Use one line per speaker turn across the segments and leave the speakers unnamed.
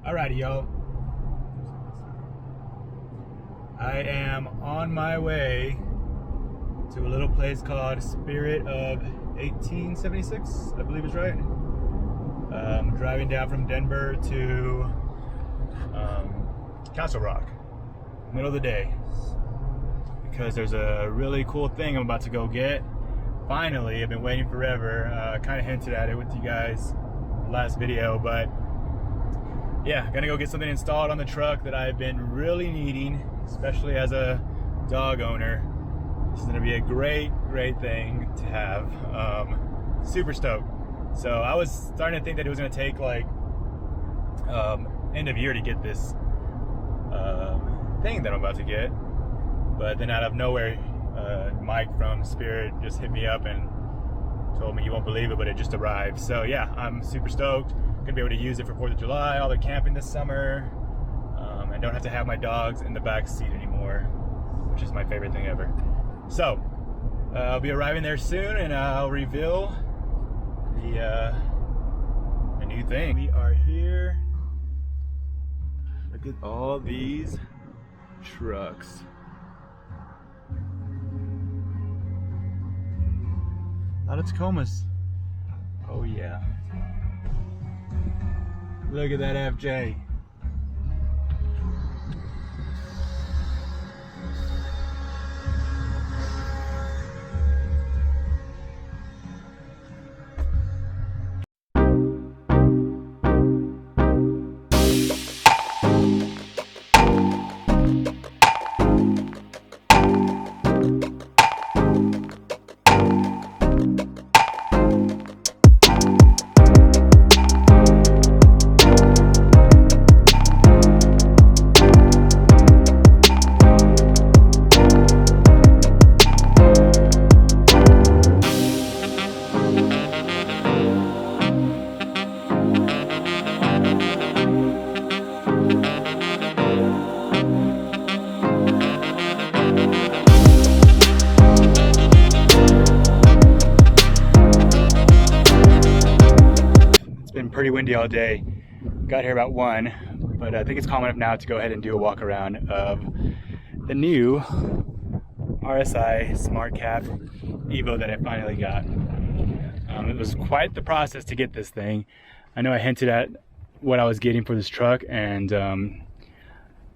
Alrighty, y'all. I am on my way to a little place called Spirit of 1876, I believe is right. Driving down from Denver to Castle Rock, middle of the day, because there's a really cool thing I'm about to go get. Finally, I've been waiting forever. Kind of hinted at it with you guys last video, but yeah, gonna go get something installed on the truck that I've been really needing, especially as a dog owner. This is gonna be a great thing to have. Super stoked. So I was starting to think that it was gonna take like end of year to get this thing that I'm about to get, but then out of nowhere, Mike from Spirit just hit me up and told me, you won't believe it, but it just arrived. So yeah, I'm super stoked. Gonna be able to use it for 4th of July, all the camping this summer. I don't have to have my dogs in the back seat anymore, which is my favorite thing ever. So I'll be arriving there soon, and I'll reveal the new thing. We are here. Look at all these trucks. A lot of Tacomas. Oh yeah. Look at that FJ. Pretty windy all day. Got here about 1, but I think it's calm enough now to go ahead and do a walk around of the new RSI Smartcap EVO that I finally got. It was quite the process to get this thing. I know I hinted at what I was getting for this truck, and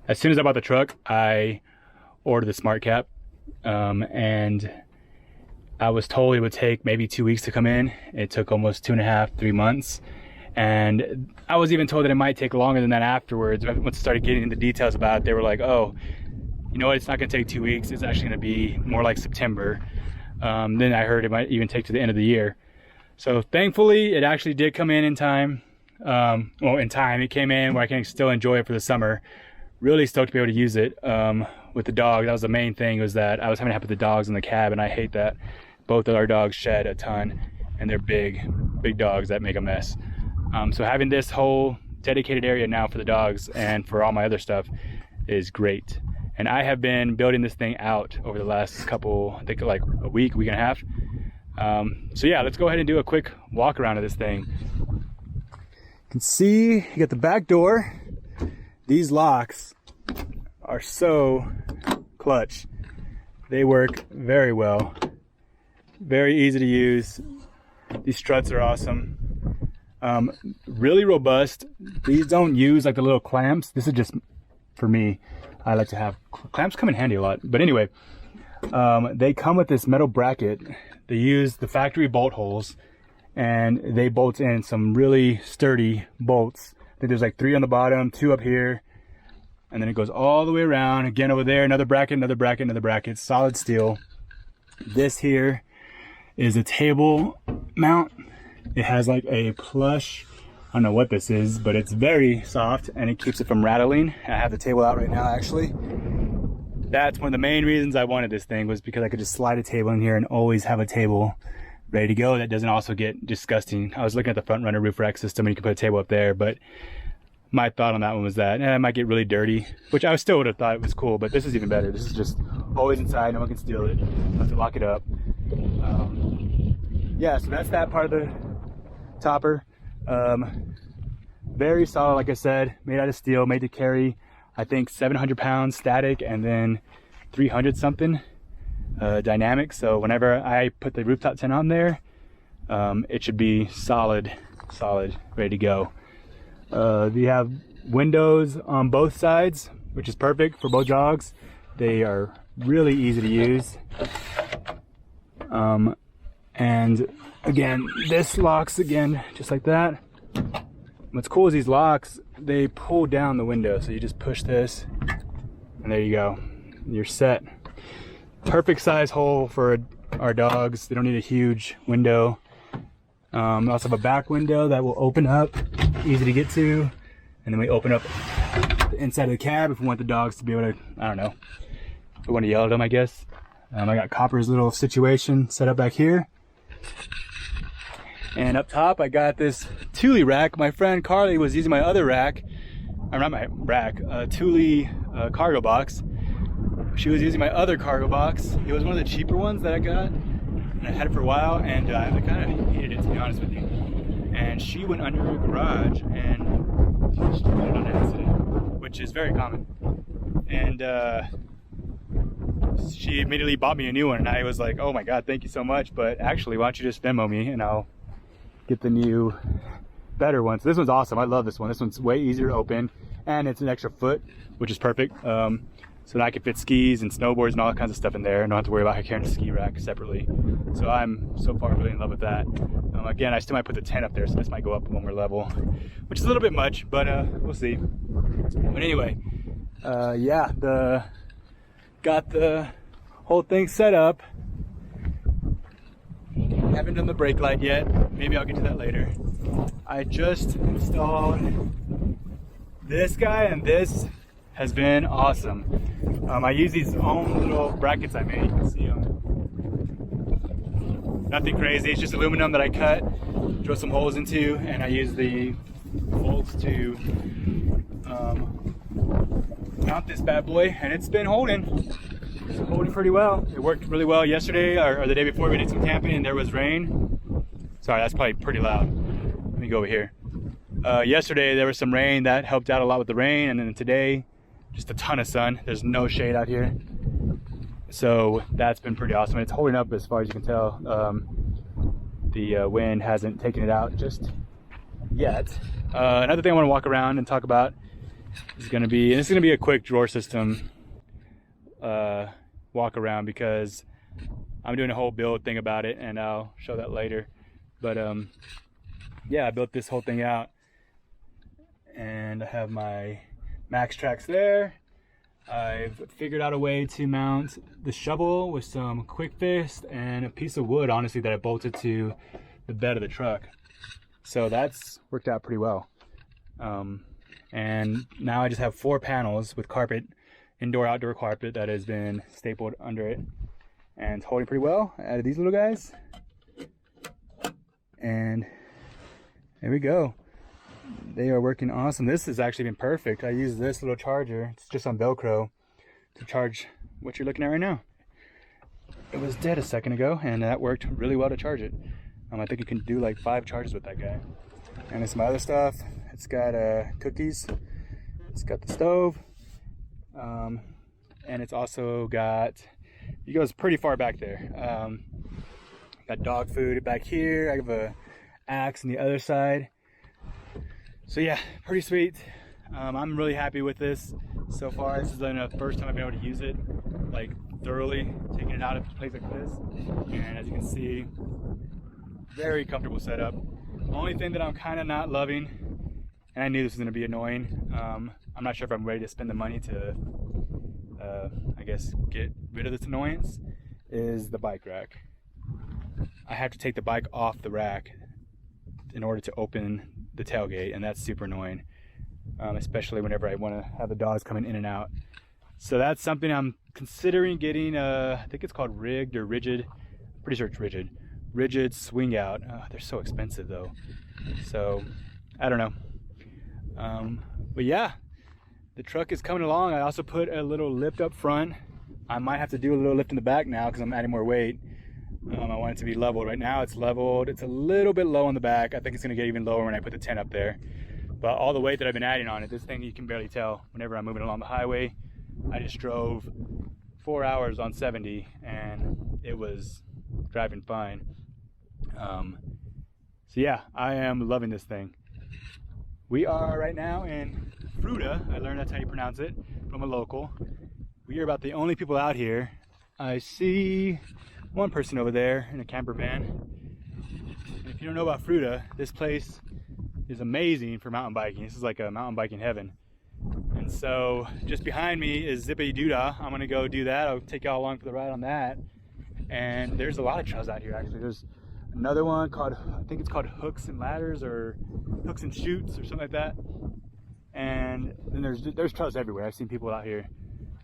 as soon as I bought the truck, I ordered the Smartcap, and I was told it would take maybe 2 weeks to come in. It took almost 2.5, 3 months. And I was even told that it might take longer than that afterwards. Once I started getting into the details about it, they were like, oh, you know what, it's not gonna take 2 weeks. It's actually gonna be more like September. Then I heard it might even take to the end of the year. So thankfully, it actually did come in time. Well, in time, it came in where I can still enjoy it for the summer. Really stoked to be able to use it with the dog. That was the main thing, was that I was having to have the dogs in the cab, and I hate that. Both of our dogs shed a ton, and they're big dogs that make a mess. So having this whole dedicated area now for the dogs and for all my other stuff is great. And I have been building this thing out over the last couple, I think like a week and a half. So yeah, let's go ahead and do a quick walk around of this thing. You can see you got the back door. These locks are so clutch. They work very well. Very easy to use. These struts are awesome. Really robust. These don't use like the little clamps. This is just for me. I like to have clamps, come in handy a lot. But anyway, they come with this metal bracket. They use the factory bolt holes, and they bolt in some really sturdy bolts. I think there's like 3 on the bottom, 2 up here, and then it goes all the way around. Again over there, another bracket, another bracket, another bracket. Solid steel. This here is a table mount. It has like a plush, I don't know what this is, but it's very soft and it keeps it from rattling. I have the table out right now, actually. That's one of the main reasons I wanted this thing, was because I could just slide a table in here and always have a table ready to go that doesn't also get disgusting. I was looking at the front runner roof rack system, and you can put a table up there, but my thought on that one was that it might get really dirty, which I still would have thought it was cool, but this is even better. This is just always inside, no one can steal it. I have to lock it up. Yeah, so that's that part of the topper. very solid, like I said, made out of steel, made to carry, I think 700 pounds static and then 300 something dynamic. So whenever I put the rooftop tent on there, it should be solid, ready to go. We have windows on both sides, which is perfect for both dogs. They are really easy to use. And again, this locks again, just like that. What's cool is these locks, they pull down the window. So you just push this and there you go. You're set. Perfect size hole for our dogs. They don't need a huge window. We also have a back window that will open up, easy to get to. And then we open up the inside of the cab if we want the dogs to be able to, I don't know, if we want to yell at them, I guess. I got Copper's little situation set up back here. And up top, I got this Thule rack. My friend Carly was using my other rack, or not my rack, Thule cargo box. She was using my other cargo box. It was one of the cheaper ones that I got, and I had it for a while, and I kind of hated it, to be honest with you. And she went under her garage and she put it on accident, which is very common. And she immediately bought me a new one, and I was like, oh my god, thank you so much, but actually why don't you just Venmo me and I'll get the new better one. So this one's awesome. I love this one. This one's way easier to open, and it's an extra foot, which is perfect. So now I can fit skis and snowboards and all kinds of stuff in there. I don't have to worry about carrying a ski rack separately. So I'm so far really in love with that. Again, I still might put the tent up there, so this might go up one more level, which is a little bit much, but we'll see. But anyway, yeah, got the whole thing set up. Haven't done the brake light yet. Maybe I'll get to that later. I just installed this guy, and this has been awesome. I use these own little brackets I made. You can see them. Nothing crazy. It's just aluminum that I cut, drill some holes into, and I use the bolts to mount this bad boy, and it's been holding. It's holding pretty well. It worked really well yesterday, or the day before. We did some camping and there was rain. Sorry, that's probably pretty loud. Let me go over here. Yesterday there was some rain that helped out a lot with the rain, and then today just a ton of sun. There's no shade out here, so that's been pretty awesome. It's holding up as far as you can tell. The wind hasn't taken it out just yet. Another thing I want to walk around and talk about is going to be, and this is going to be a quick drawer system walk around, because I'm doing a whole build thing about it, and I'll show that later. But yeah, I built this whole thing out, and I have my max tracks there. I've figured out a way to mount the shovel with some quick fist and a piece of wood, honestly, that I bolted to the bed of the truck. So that's worked out pretty well. And now I just have 4 panels with carpet, indoor outdoor carpet, that has been stapled under it, and it's holding pretty well. I added these little guys, and there we go. They are working awesome. This has actually been perfect. I use this little charger, it's just on Velcro, to charge what you're looking at right now. It was dead a second ago, and that worked really well to charge it. I think you can do like 5 charges with that guy. And it's my other stuff. It's got cookies, it's got the stove, and it's also got, it goes pretty far back there. Got dog food back here. I have a axe on the other side. So yeah, pretty sweet. I'm really happy with this so far. This is the first time I've been able to use it like thoroughly, taking it out of a place like this. And as you can see, very comfortable setup. Only thing that I'm kind of not loving, and I knew this was going to be annoying, I'm not sure if I'm ready to spend the money to I guess get rid of this annoyance, is the bike rack. I have to take the bike off the rack in order to open the tailgate, and that's super annoying, especially whenever I want to have the dogs coming in and out. So that's something I'm considering getting. I think it's called rigged or rigid. I'm pretty sure it's rigid swing out. They're so expensive though, so I don't know. But yeah, the truck is coming along. I also put a little lift up front. I might have to do a little lift in the back now because I'm adding more weight. I want it to be leveled. Right now it's leveled. It's a little bit low on the back. I think it's going to get even lower when I put the tent up there. But all the weight that I've been adding on it, this thing you can barely tell. Whenever I'm moving along the highway, I just drove 4 hours on 70 and it was driving fine. So yeah, I am loving this thing. We are right now in Fruda. I learned that's how you pronounce it from a local. We are about the only people out here. I see one person over there in a camper van. And if you don't know about Fruda, this place is amazing for mountain biking. This is like a mountain biking heaven. And so just behind me is Zippity Doodah. I'm gonna go do that. I'll take y'all along for the ride on that. And there's a lot of trails out here actually. There's another one called, I think it's called Hooks and Ladders or Hooks and Shoots or something like that. And then there's trails everywhere. I've seen people out here.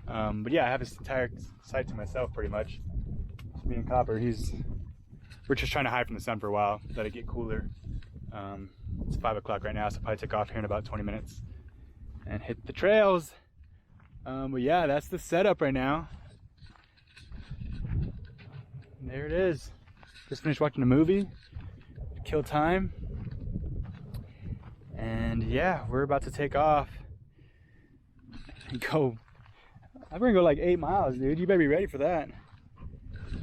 But yeah, I have this entire site to myself pretty much. Me and Copper, we're just trying to hide from the sun for a while, let it get cooler. It's 5 o'clock right now, so I'll probably take off here in about 20 minutes and hit the trails. But yeah, that's the setup right now. And there it is. Just finished watching a movie, kill time. And yeah, we're about to take off and go. I'm gonna go like 8 miles, dude. You better be ready for that.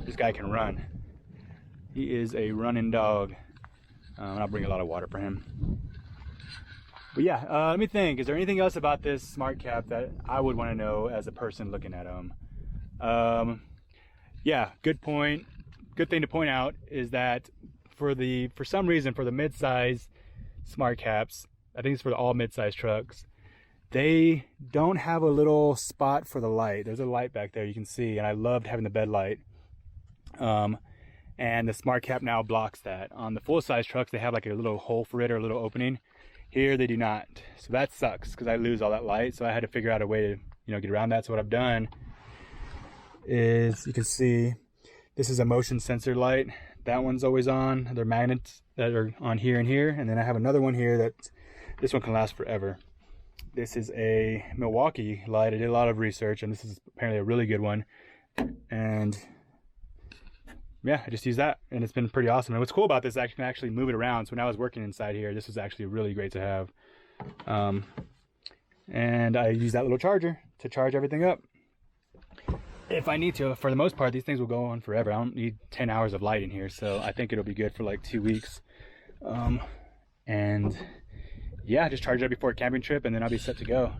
This guy can run. He is a running dog. And I'll bring a lot of water for him. But yeah, let me think. Is there anything else about this Smartcap that I would want to know as a person looking at them? Yeah, good point. Good thing to point out is that for some reason for the mid-size Smartcaps, I think it's for all mid-size trucks, they don't have a little spot for the light. There's a light back there you can see, and I loved having the bed light. And the Smartcap now blocks that. On the full-size trucks, they have like a little hole for it or a little opening. Here they do not. So that sucks because I lose all that light. So I had to figure out a way to, get around that. So what I've done is, you can see, this is a motion sensor light. That one's always on. They're magnets that are on here and here. And then I have another one here that, this one can last forever. This is a Milwaukee light. I did a lot of research and this is apparently a really good one. And yeah, I just use that and it's been pretty awesome. And what's cool about this, I can actually move it around. So when I was working inside here, this was actually really great to have. And I use that little charger to charge everything up if I need to. For the most part, these things will go on forever. I don't need 10 hours of light in here, so I think it'll be good for like 2 weeks. And yeah, just charge it up before a camping trip and then I'll be set to go.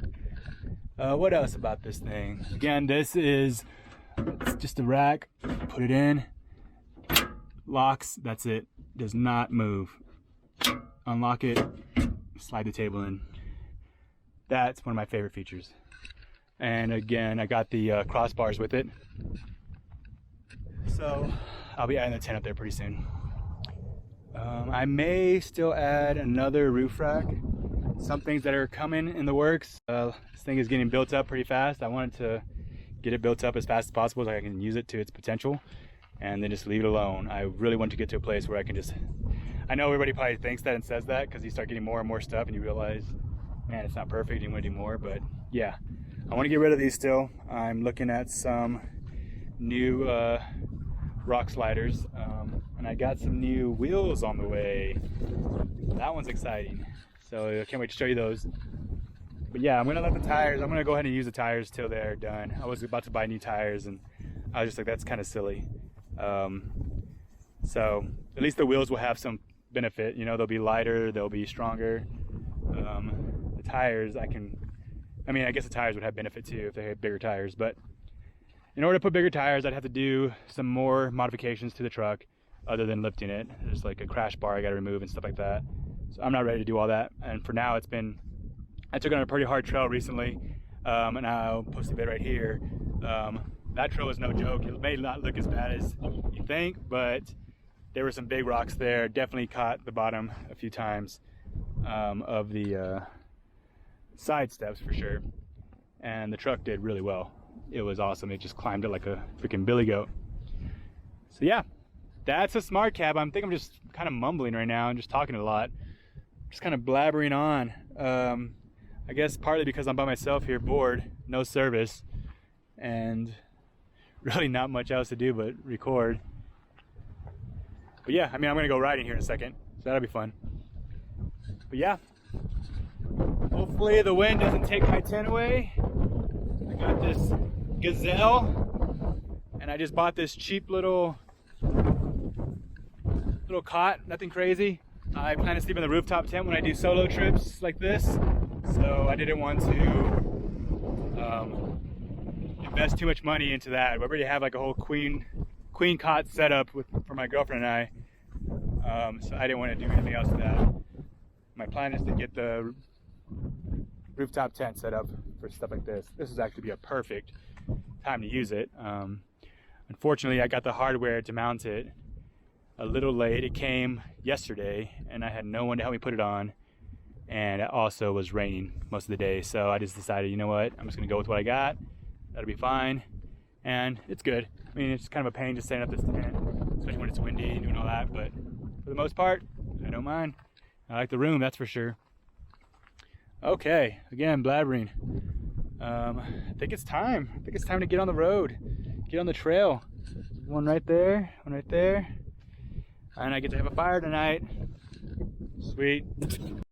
What else about this thing? Again, it's just a rack. Put it in, locks, that's it. Does not move. Unlock it, slide the table in. That's one of my favorite features. And again, I got the crossbars with it. So I'll be adding the tent up there pretty soon. I may still add another roof rack. Some things that are coming in the works. This thing is getting built up pretty fast. I wanted to get it built up as fast as possible so I can use it to its potential and then just leave it alone. I really want to get to a place where I can just, I know everybody probably thinks that and says that because you start getting more and more stuff and you realize, man, it's not perfect, you want to do more. But yeah, I want to get rid of these still. I'm looking at some new rock sliders, and I got some new wheels on the way. That one's exciting, so I can't wait to show you those. But yeah, I'm gonna let the tires, I'm gonna go ahead and use the tires till they're done. I was about to buy new tires and I was just like, that's kind of silly. So at least the wheels will have some benefit, they'll be lighter, they'll be stronger. The tires, I guess the tires would have benefit too if they had bigger tires, but in order to put bigger tires, I'd have to do some more modifications to the truck other than lifting it. There's like a crash bar I got to remove and stuff like that. So I'm not ready to do all that. And for now, I took it on a pretty hard trail recently, and I'll post a bit right here. That trail was no joke. It may not look as bad as you think, but there were some big rocks there. Definitely caught the bottom a few times of the side steps for sure. And the truck did really well. It was awesome. It just climbed it like a freaking billy goat. So yeah, that's a Smartcap. I think I'm just kind of mumbling right now and just talking a lot. Just kind of blabbering on. I guess partly because I'm by myself here, bored, no service, and really not much else to do but record. But yeah, I'm gonna go riding here in a second, so that'll be fun. But yeah, Hopefully the wind doesn't take my tent away. I got this Gazelle, and I just bought this cheap little cot, nothing crazy. I plan to sleep in the rooftop tent when I do solo trips like this, so I didn't want to invest too much money into that. I already have like a whole queen cot set up for my girlfriend and I, so I didn't want to do anything else to that. My plan is to get the rooftop tent set up for stuff like this. This is actually be a perfect time to use it. Unfortunately, I got the hardware to mount it a little late. It came yesterday and I had no one to help me put it on, and it also was raining most of the day, so I just decided, you know what, I'm just gonna go with what I got. That'll be fine, and it's good. I mean, it's kind of a pain just setting up this tent, especially when it's windy and doing all that, but for the most part, I don't mind. I like the room, that's for sure. Okay, again, blabbering. I think it's time. I think it's time to get on the road, get on the trail. One right there, one right there. And I get to have a fire tonight. Sweet.